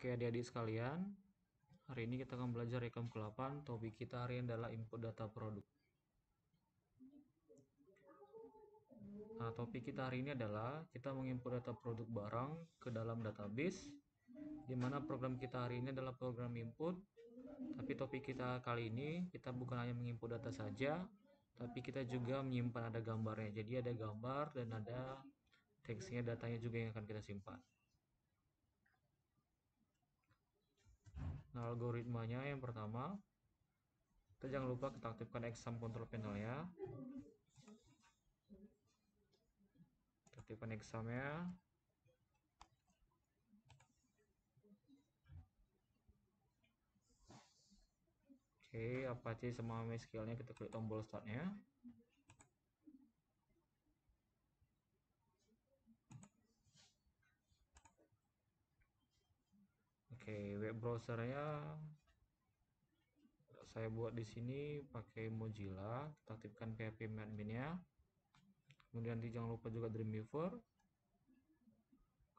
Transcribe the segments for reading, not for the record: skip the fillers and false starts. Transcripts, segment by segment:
Oke adik-adik sekalian, hari ini kita akan belajar Ekam ke-8. Topik kita hari ini adalah input data produk. Nah, topik kita hari ini adalah kita menginput data produk barang ke dalam database, di mana program kita hari ini adalah program input. Tapi topik kita kali ini kita bukan hanya menginput data saja, tapi kita juga menyimpan ada gambarnya. Jadi ada gambar dan ada teksnya, datanya juga yang akan kita simpan. Nah, algoritmanya yang pertama, kita jangan lupa kita aktifkan exam control panel ya. Kita aktifkan examnya. Oke, Apache sama MySQL-nya kita klik tombol startnya. Oke, web browsernya saya buat di sini pakai Mozilla. Kita aktifkan PHP admin-nya. Kemudian jangan lupa juga Dreamweaver.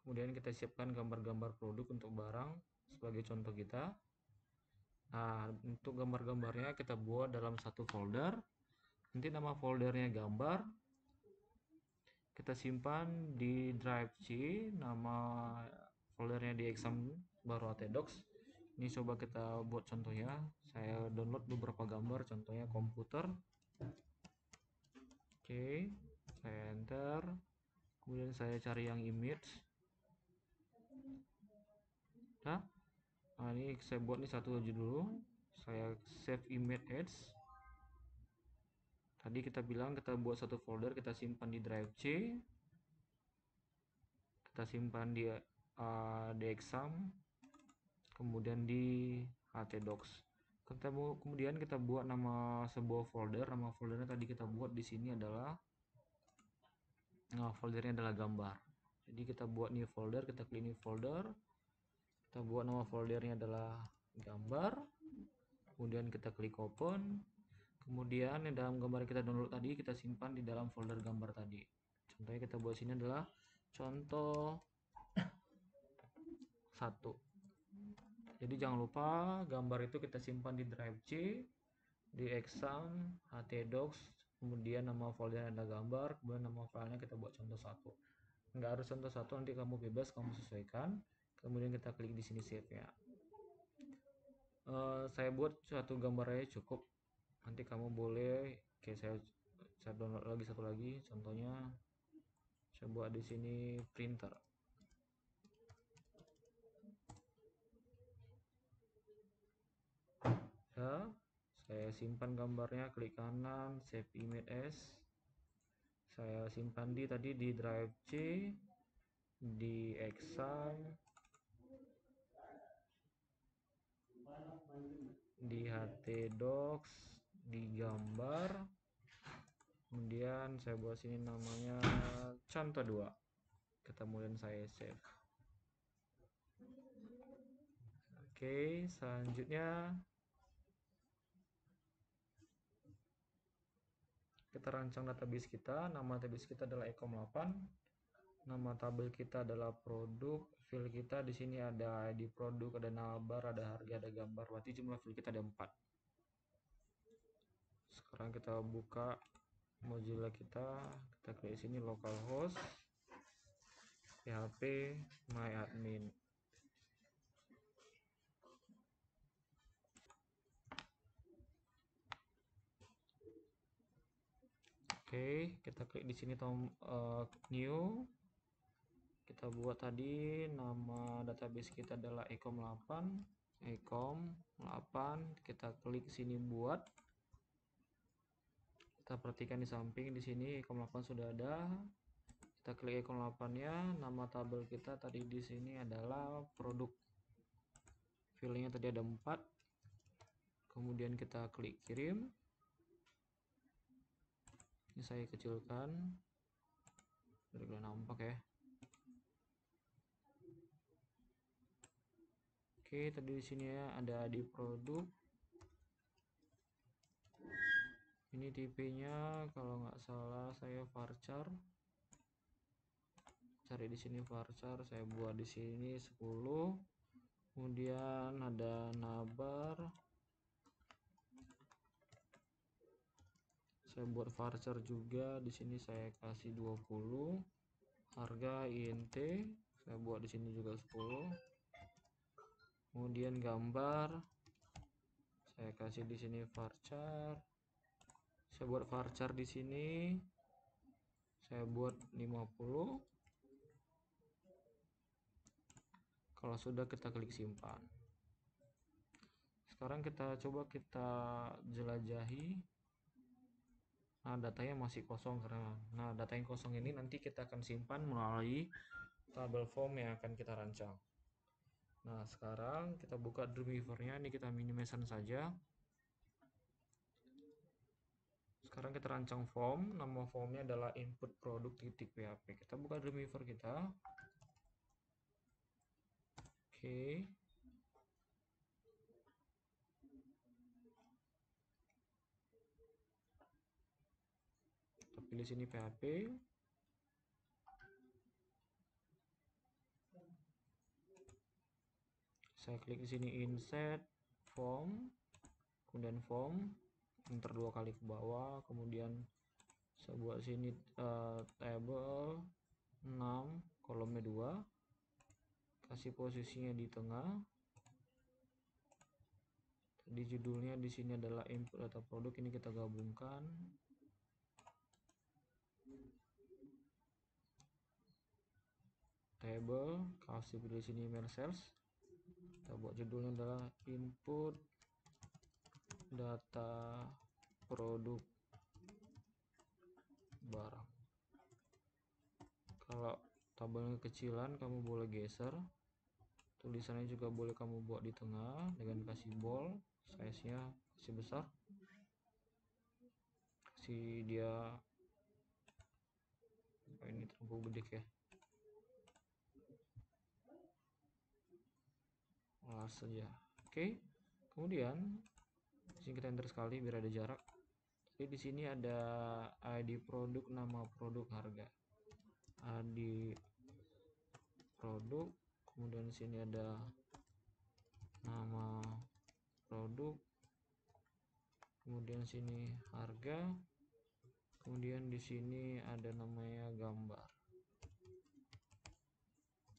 Kemudian kita siapkan gambar-gambar produk untuk barang sebagai contoh kita. Nah, untuk gambar-gambarnya kita buat dalam satu folder. Nanti nama foldernya gambar. Kita simpan di drive C, nama foldernya di exam baru htdocs. Ini coba kita buat contohnya. Saya download beberapa gambar, contohnya komputer. Oke, saya enter. Kemudian saya cari yang image. Nah, ini saya buat nih satu aja dulu. Saya save image as. Tadi kita bilang kita buat satu folder, kita simpan di drive C. Kita simpan di exam, kemudian di htdocs. Kemudian kita buat nama sebuah folder. Nama foldernya tadi kita buat di sini adalah, foldernya adalah gambar. Jadi kita buat new folder, kita klik new folder. Kita buat nama foldernya adalah gambar. Kemudian kita klik open. Kemudian yang dalam gambar yang kita download tadi kita simpan di dalam folder gambar tadi. Contohnya kita buat sini adalah contoh 1. Jadi jangan lupa gambar itu kita simpan di drive C, di exam, htdocs, kemudian nama folder ada gambar, kemudian nama filenya kita buat contoh 1. Nggak harus contoh 1, nanti kamu bebas, kamu sesuaikan. Kemudian kita klik di sini save ya. Saya buat satu gambar aja cukup. Nanti kamu boleh, oke, saya download lagi satu lagi. Contohnya saya buat di sini printer. Ya, saya simpan gambarnya, klik kanan, save image as. Saya simpan tadi di drive C, di exam, di htdocs, di gambar. Kemudian saya buat sini namanya contoh 2. Kemudian saya save. Oke, selanjutnya kita rancang database kita. Nama database kita adalah Ecom8. Nama tabel kita adalah produk. File kita di sini ada ID produk, ada navbar, ada harga, ada gambar. Berarti jumlah file kita ada 4. Sekarang kita buka Mozilla kita klik sini localhost php myadmin. Oke, kita klik di sini new. Kita buat tadi nama database kita adalah Ecom8. Ecom8, kita klik sini buat. Kita perhatikan di samping di sini Ecom8 sudah ada. Kita klik Ecom8-nya. Nama tabel kita tadi di sini adalah produk. Filenya tadi ada 4. Kemudian kita klik kirim. Ini saya kecilkan biar nampak ya. Oke, tadi di sini ya ada di produk. Ini tipenya kalau nggak salah saya varchar. Cari di sini varchar, saya buat di sini 10. kemudian ada nabar, saya buat varchar juga. Di sini saya kasih 20, harga int saya buat di sini juga 10. Kemudian gambar saya kasih di sini varchar, saya buat varchar di sini, saya buat 50. Kalau sudah, kita klik simpan. Sekarang kita coba kita jelajahi. Nah, datanya masih kosong karena data yang kosong ini nanti kita akan simpan melalui tabel form yang akan kita rancang. Nah, sekarang kita buka Dreamweaver-nya, ini kita minimize saja. Sekarang kita rancang form, nama formnya adalah input produk .php. Kita buka Dreamweaver kita. Oke. Kita pilih sini PHP. Saya klik di sini insert form, kemudian form, enter 2 kali ke bawah, kemudian saya buat sini table 6, kolomnya 2, kasih posisinya di tengah. Di judulnya di sini adalah input data produk, ini kita gabungkan. Table, kasih di sini email sales. Kita buat judulnya adalah input data produk barang. Kalau tabelnya kecilan, kamu boleh geser. Tulisannya juga boleh kamu buat di tengah dengan kasih bold, size-nya kasih besar, kasih dia ini terlalu gede ya, alas saja. Oke. Kemudian di sini kita enter sekali biar ada jarak. Jadi di sini ada ID produk, nama produk, harga. ID produk, kemudian di sini ada nama produk, kemudian sini harga, kemudian di sini ada namanya gambar.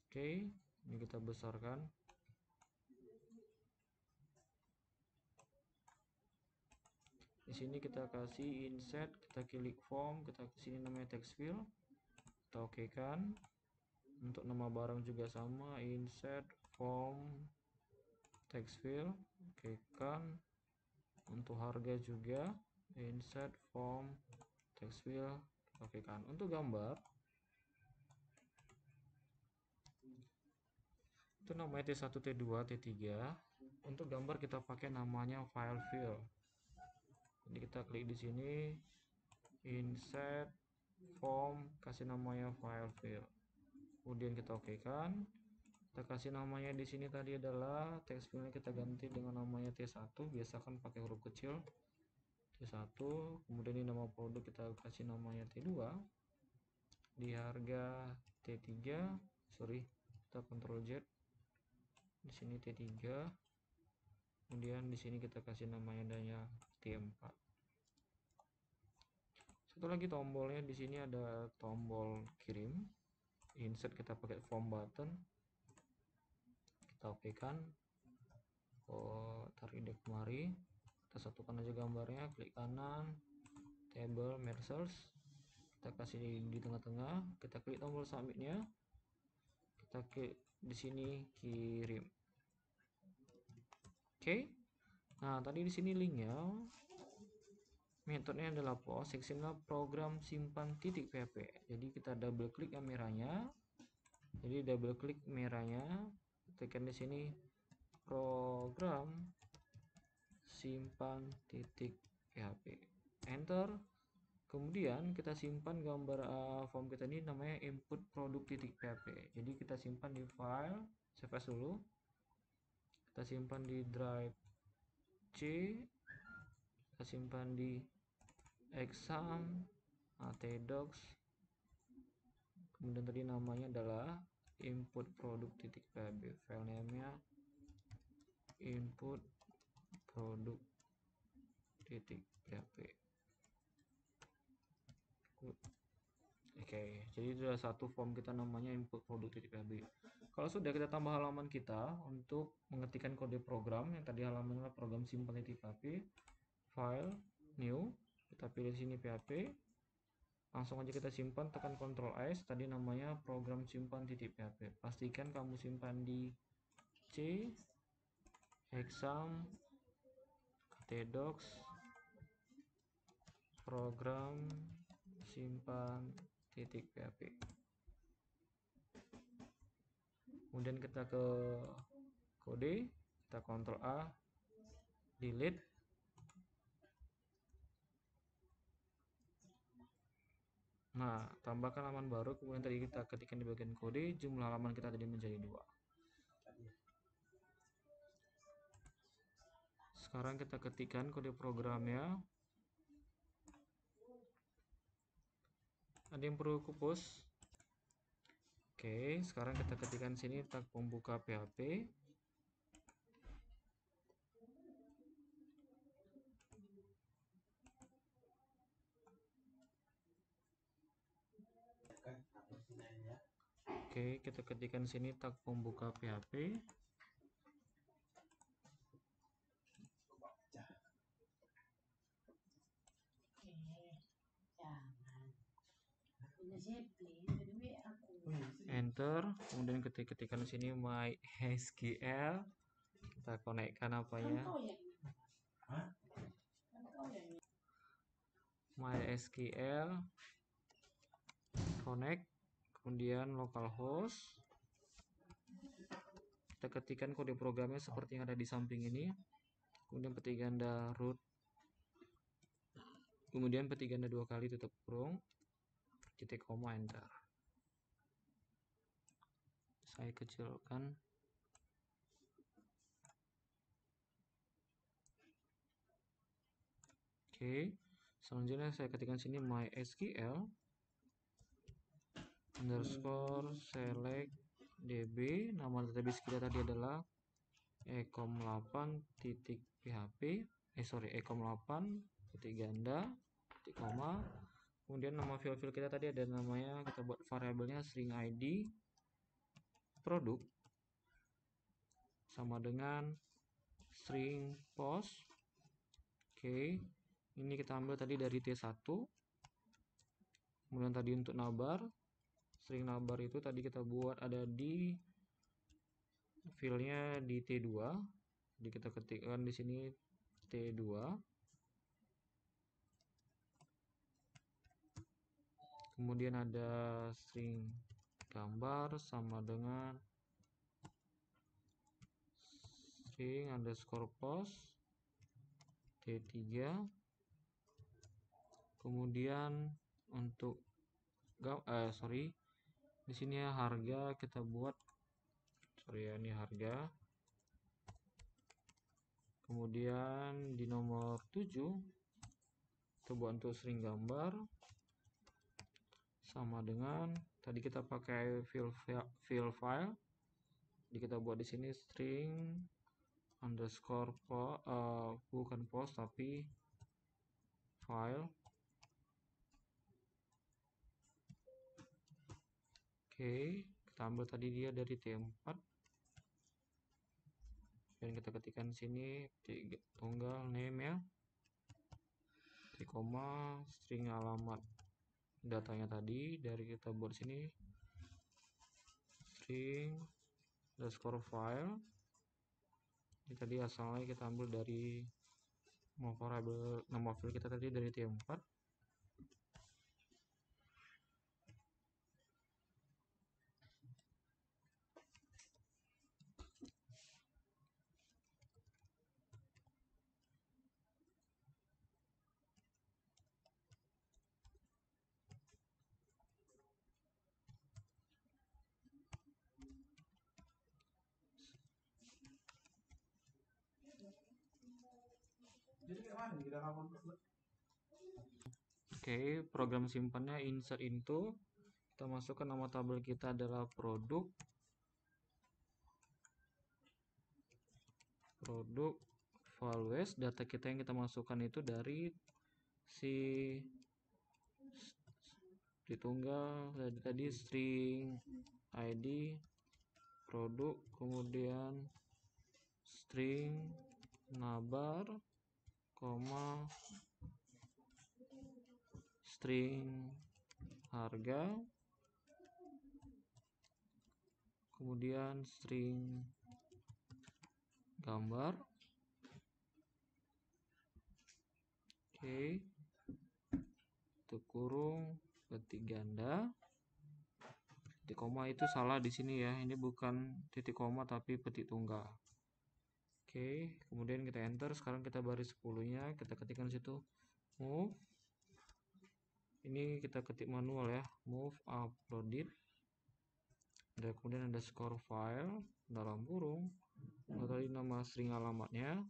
Oke, ini kita besarkan. Di sini kita kasih insert, kita klik form, kita ke sini namanya text field, kita oke kan. Untuk nama barang juga sama, insert form text field, oke kan. Untuk harga juga insert form text field, oke kan. Untuk gambar itu namanya T1, T2, T3. Untuk gambar kita pakai namanya file fill. Jadi kita klik di sini insert form, kasih namanya file fill, kemudian kita oke kan. Kita kasih namanya di sini tadi adalah text fillnya kita ganti dengan namanya T1, biasakan pakai huruf kecil T1. Kemudian ini nama produk kita kasih namanya T2, di harga T3, sorry kita Ctrl Z, di sini T3, kemudian di sini kita kasih namanya adanya T4. Satu lagi tombolnya, di sini ada tombol kirim, insert kita pakai form button, kita oke kan. Tarik dia kemari, kita satukan aja gambarnya, klik kanan, table measures, kita kasih di tengah-tengah, kita klik tombol submitnya, kita klik di sini kirim. Oke. Nah, tadi di sini linknya, metodenya adalah post, sectionnya program simpan .php. Jadi kita double klik merahnya. Jadi double klik merahnya, tekan di sini program simpan .php, enter. Kemudian kita simpan gambar form kita ini namanya input produk .php. Jadi kita simpan di file, save as dulu. Kita simpan di drive C, kita simpan di exam atdocs, kemudian tadi namanya adalah input produk .php, file name-nya input produk titik PHP. Oke, jadi itu ada satu form kita namanya input produk titik PHP. Kalau sudah, kita tambah halaman kita untuk mengetikkan kode program. Yang tadi halamannya program simpan titik PHP, file, new, kita pilih sini PHP, langsung aja kita simpan, tekan Ctrl S. Tadi namanya program simpan titik PHP. Pastikan kamu simpan di C, exam, tdocs, program simpan titik PHP. Kemudian kita ke kode, kita Ctrl A, delete. Nah, tambahkan halaman baru. Kemudian tadi kita ketikkan di bagian kode, jumlah halaman kita tadi menjadi 2. Sekarang kita ketikkan kode programnya. Ada yang perlu kupus? Oke, sekarang kita ketikkan sini tag pembuka PHP. Oke, kita ketikkan sini tag pembuka PHP. Enter, kemudian ketikkan sini MySQL. Kita konekkan apanya? MySQL connect, kemudian localhost. Kita ketikkan kode programnya seperti yang ada di samping ini. Kemudian petik ganda root, kemudian petik ganda 2 kali tutup kurung, titik koma, enter. Saya kecilkan. Oke, selanjutnya saya ketikkan sini MySQL underscore select db. Nama database kita tadi adalah ecom8.php, ecom8 titik ganda titik koma. Kemudian nama file kita tadi ada namanya, kita buat variabelnya string id produk sama dengan string post. Oke, ini kita ambil tadi dari T1. Kemudian tadi untuk nabar, string nabar itu tadi kita buat ada di filenya di T2. Jadi kita ketikkan di sini T2. Kemudian ada string gambar sama dengan string underscore post T3. Kemudian untuk di sini ya harga kita buat, ini harga. Kemudian di nomor 7 kita buat untuk string gambar sama dengan tadi kita pakai fill file. Jadi kita buat di sini string underscore bukan post tapi file. Oke, kita ambil tadi dia dari T4 dan kita ketikkan sini tunggal name ya, titik koma, string alamat datanya tadi dari kita buat sini string underscore file. Ini tadi asalnya kita ambil dari variabel nama file kita tadi dari T4. Oke, program simpannya insert into. Kita masukkan nama tabel kita adalah produk produk values, data kita yang kita masukkan itu dari si ditunggal tadi string id produk, kemudian string nabar, koma string harga, kemudian string gambar. Oke, tutup kurung, ketik ganda. Titik koma itu salah di sini ya, ini bukan titik koma tapi petik tunggal. Oke, kemudian kita enter. Sekarang kita baris 10-nya, kita ketikkan situ move. Ini kita ketik manual ya, move uploaded. Dan kemudian ada score file dalam kurung. Tadi nama string alamatnya.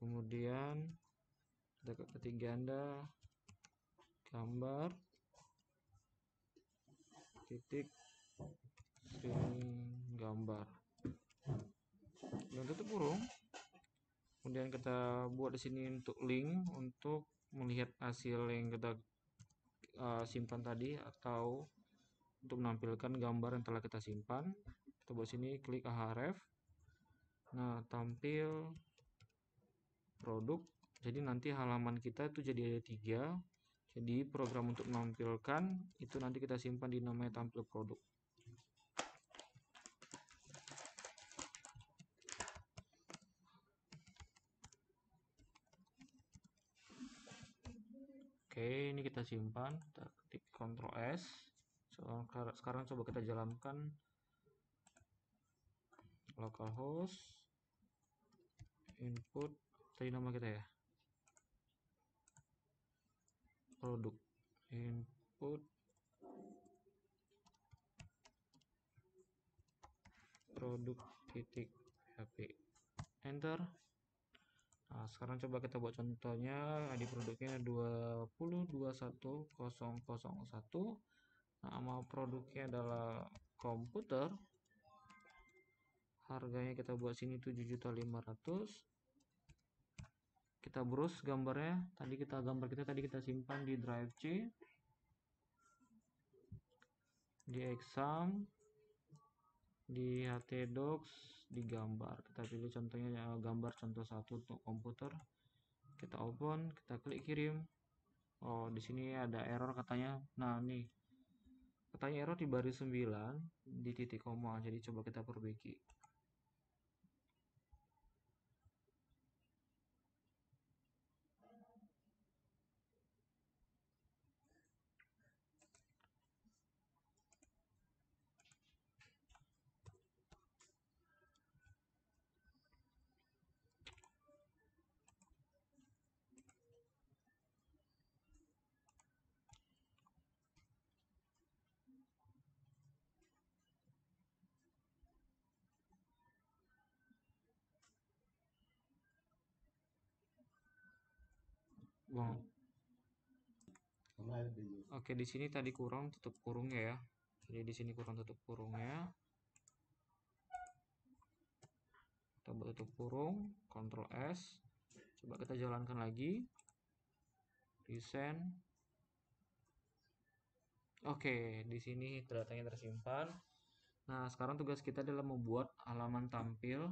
Kemudian kita ketik ganda gambar titik string gambar dan tutup kurung. Kemudian kita buat di sini untuk link untuk melihat hasil yang kita simpan tadi, atau untuk menampilkan gambar yang telah kita simpan. Kita buat sini, klik ahref. Nah, tampil produk. Jadi nanti halaman kita itu jadi ada 3. Jadi program untuk menampilkan itu nanti kita simpan di namanya tampil produk. Oke, ini kita simpan, kita ketik Ctrl S. Sekarang coba kita jalankan localhost input tadi nama kita ya, produk input produk titik php, enter. Nah, sekarang coba kita buat contohnya. ID produknya 2021001. Nama produknya adalah komputer. Harganya kita buat sini 7.500.000. Kita browse gambarnya. Gambar kita tadi kita simpan di drive C, di exam, di htdocs, di gambar. Kita pilih contohnya gambar contoh 1 untuk komputer. Kita open, kita klik kirim. Oh, di sini ada error katanya. Nah, nih katanya error di baris 9 di titik koma. Jadi coba kita perbaiki. Wow. Oke, di sini tadi kurang tutup kurungnya ya. Jadi di sini kurang tutup kurungnya. Kita buat tutup kurung, Ctrl S. Coba kita jalankan lagi. Resend. Oke, di sini datanya tersimpan. Nah, sekarang tugas kita adalah membuat halaman tampil.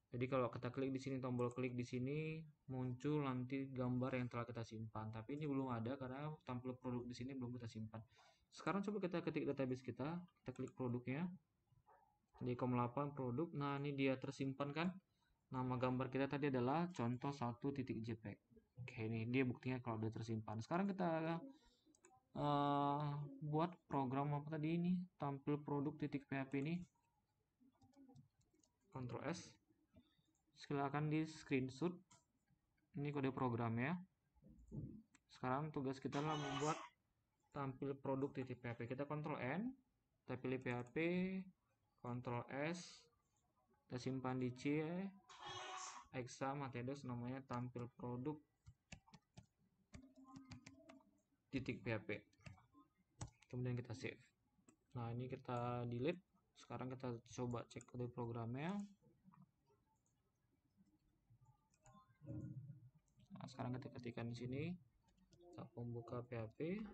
Jadi kalau kita klik di sini, tombol klik di sini, muncul nanti gambar yang telah kita simpan. Tapi ini belum ada karena tampil produk di sini belum kita simpan. Sekarang coba kita ketik database kita klik produknya. Di COM8 produk. Nah, ini dia tersimpan kan? Nama gambar kita tadi adalah contoh 1.jpg. Oke, ini dia buktinya kalau udah tersimpan. Sekarang kita buat program apa tadi ini? Tampil produk.php ini. Ctrl S. Silakan di screenshot. Ini kode programnya. Sekarang tugas kita adalah membuat tampil produk.php. Kita Ctrl N, kita pilih PHP, Ctrl S, kita simpan di C, exam htdocs, namanya tampil produk.php. Kemudian kita save. Nah, ini kita delete. Sekarang kita coba cek kode programnya. Nah, sekarang kita ketikkan di sini, kita membuka PHP.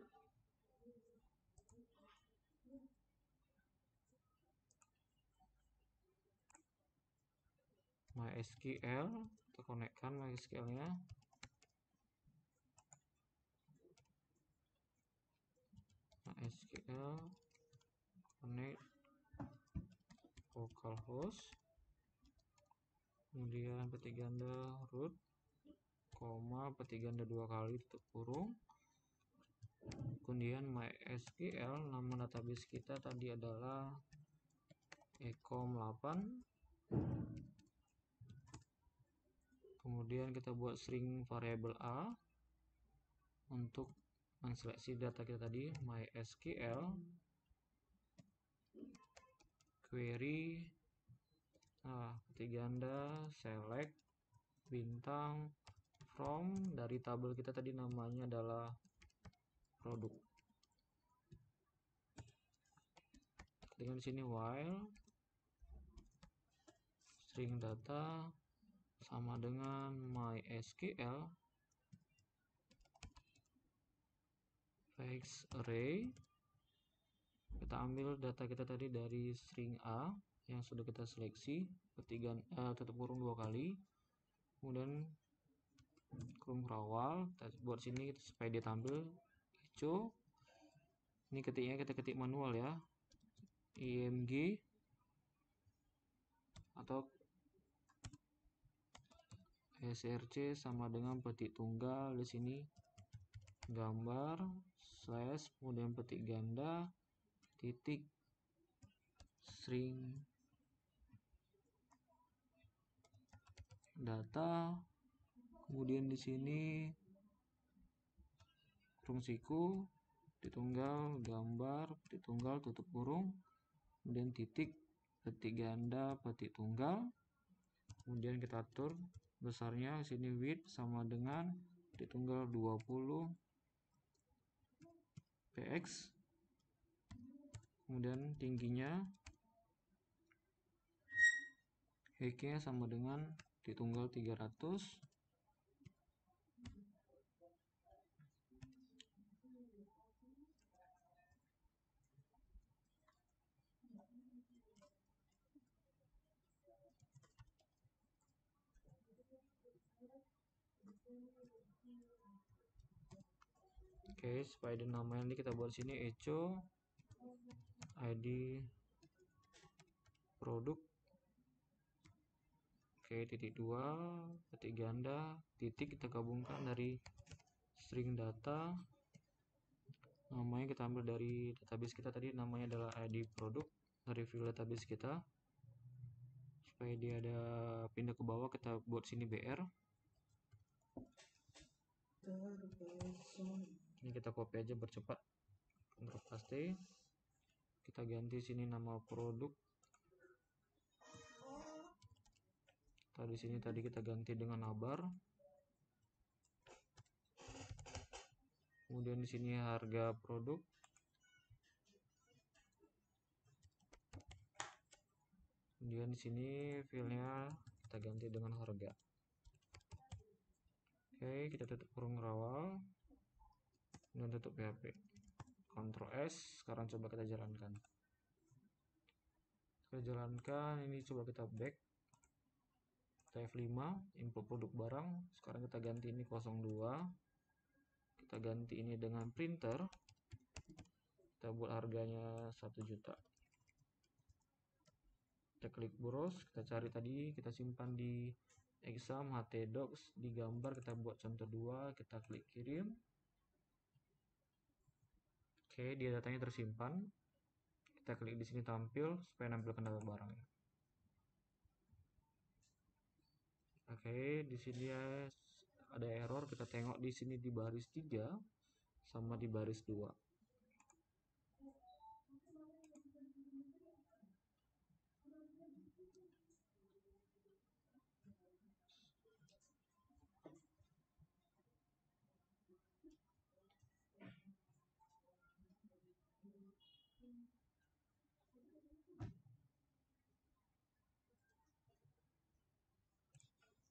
MySQL, kita konekkan MySQL-nya. MySQL connect localhost, kemudian petik ganda root, koma, petik ganda 2 kali, tutup kurung. Kemudian MySQL, nama database kita tadi adalah ecom 8. Kemudian kita buat string variable a untuk menseleksi data kita tadi, MySQL query, petik ganda select bintang from, dari tabel kita tadi namanya adalah produk. Dengan sini while string data sama dengan MySQL fetch array. Kita ambil data kita tadi dari string A yang sudah kita seleksi, tutup kurung 2 kali, kemudian kurung rawal, kita buat sini supaya dia tampil echo. Ini ketiknya kita ketik manual ya, img atau src sama dengan petik tunggal, di sini gambar slash kemudian petik ganda titik string data, kemudian di sini kurung siku, petik tunggal, gambar, petik tunggal, tutup kurung, kemudian titik, petik ganda, petik tunggal, kemudian kita atur besarnya sini width sama dengan petik tunggal 20 px, kemudian tingginya height-nya sama dengan petik tunggal 300. Oke, supaya ada nama ini kita buat sini echo id produk. Oke, titik 2 petik ganda titik, kita gabungkan dari string data, namanya kita ambil dari database kita tadi, namanya adalah id produk dari file database kita. Supaya dia ada pindah ke bawah, kita buat sini br. Ini kita copy aja bercepat, Ctrl paste, kita ganti sini nama produk. Di sini tadi kita ganti dengan abar. Kemudian di sini harga produk. Kemudian di sini filenya kita ganti dengan harga. Oke, kita tutup kurung rawal dan tutup PHP. Ctrl S. Sekarang coba kita jalankan. Kita jalankan, ini coba kita back. Kita F5, input produk barang. Sekarang kita ganti ini 02. Kita ganti ini dengan printer. Kita buat harganya 1 juta. Kita klik browse, kita cari tadi, kita simpan di exam htdocs, di gambar kita buat contoh 2, kita klik kirim. Oke, dia datanya tersimpan. Kita klik di sini tampil supaya nampilkan data barangnya. Oke, di sini ada error, kita tengok di sini di baris 3 sama di baris 2.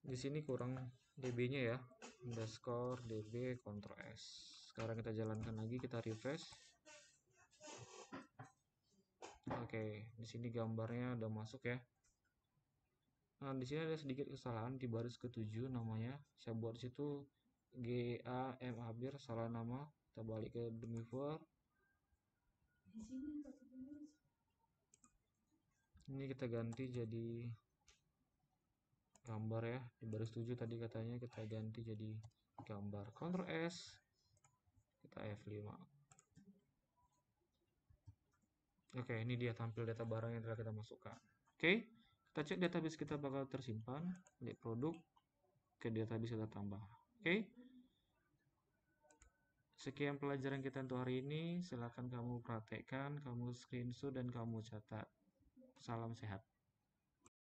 Di sini kurang db-nya ya, underscore db Ctrl S. Sekarang kita jalankan lagi, kita refresh. Oke, di sini gambarnya udah masuk ya. Nah, di sini ada sedikit kesalahan di baris ke-7 namanya. Saya buat situ GAMABIR, salah nama. Kita balik ke Demifor. Ini kita ganti jadi gambar ya. Di baris 7 tadi katanya kita ganti jadi gambar. Ctrl S. Kita F5. Oke, ini dia tampil data barang yang telah kita masukkan. Oke, kita cek database kita bakal tersimpan di produk ke database kita tambah. Oke, sekian pelajaran kita untuk hari ini. Silahkan kamu praktekkan, kamu screenshot, dan kamu catat. Salam sehat.